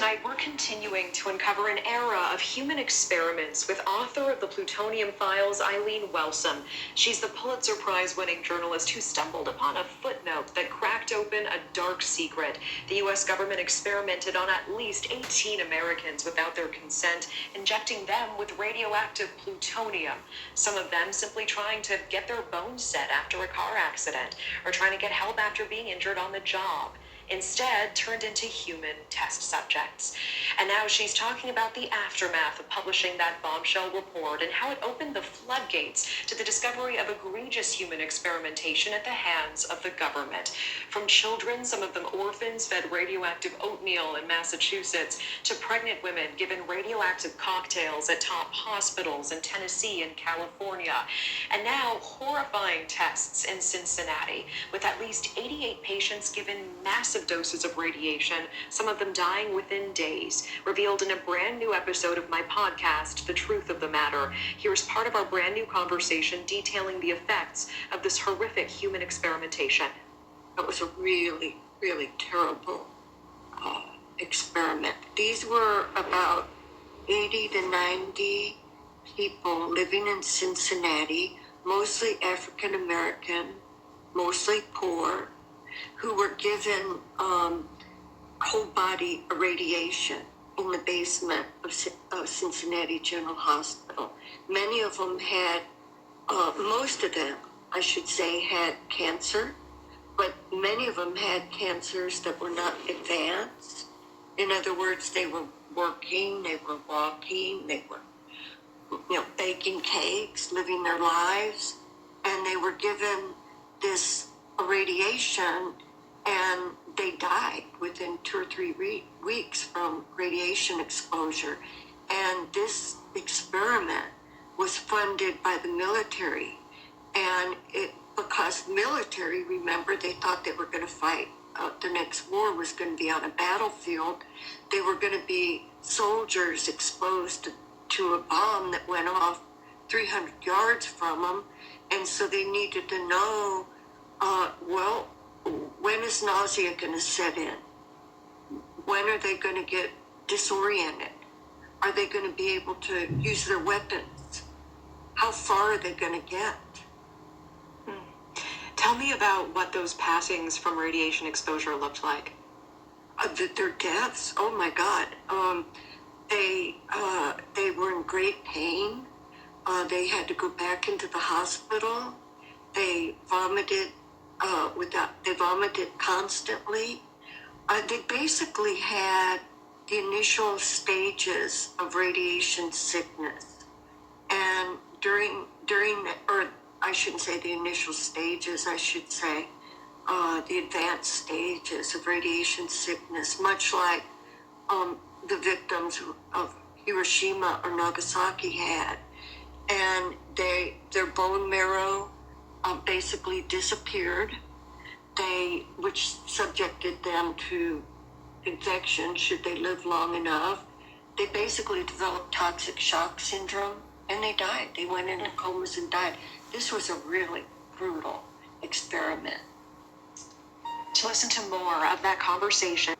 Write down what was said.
Tonight, we're continuing to uncover an era of human experiments with author of the Plutonium Files, Eileen Welsom. She's the Pulitzer Prize-winning journalist who stumbled upon a footnote that cracked open a dark secret. The U.S. government experimented on at least 18 Americans without their consent, injecting them with radioactive plutonium. Some of them simply trying to get their bones set after a car accident, or trying to get help after being injured on the job. Instead, turned into human test subjects. And now she's talking about the aftermath of publishing that bombshell report and how it opened the floodgates to the discovery of egregious human experimentation at the hands of the government. From children, some of them orphans, fed radioactive oatmeal in Massachusetts, to pregnant women given radioactive cocktails at top hospitals in Tennessee and California. And now, horrifying tests in Cincinnati, with at least 88 patients given massive doses of radiation, some of them dying within days, revealed in a brand new episode of my podcast, The Truth of the Matter. Here's part of our brand new conversation detailing the effects of this horrific human experimentation. It was a really, really terrible experiment. These were about 80 to 90 people living in Cincinnati, mostly African American, mostly poor, who were given whole body irradiation in the basement of Cincinnati General Hospital. Many of them had, most of them, I should say, had cancer, but many of them had cancers that were not advanced. In other words, they were working, they were walking, they were, baking cakes, living their lives, and they were given this radiation, and they died within 2 or 3 weeks from radiation exposure. And this experiment was funded by the military, and because military, remember, they thought they were going to fight. The next war was going to be on a battlefield. They were going to be soldiers exposed to a bomb that went off 300 yards from them, and so they needed to know, when is nausea going to set in? When are they going to get disoriented? Are they going to be able to use their weapons? How far are they going to get? Tell me about what those passings from radiation exposure looked like. Their deaths? Oh my God. They were in great pain. They had to go back into the hospital. They vomited they vomited constantly. They basically had the initial stages of radiation sickness. And or I shouldn't say the initial stages, I should say the advanced stages of radiation sickness, much like the victims of Hiroshima or Nagasaki had. And their bone marrow basically disappeared, which subjected them to infection should they live long enough. They basically developed toxic shock syndrome, and they died. They went into comas and died. This was a really brutal experiment. To listen to more of that conversation,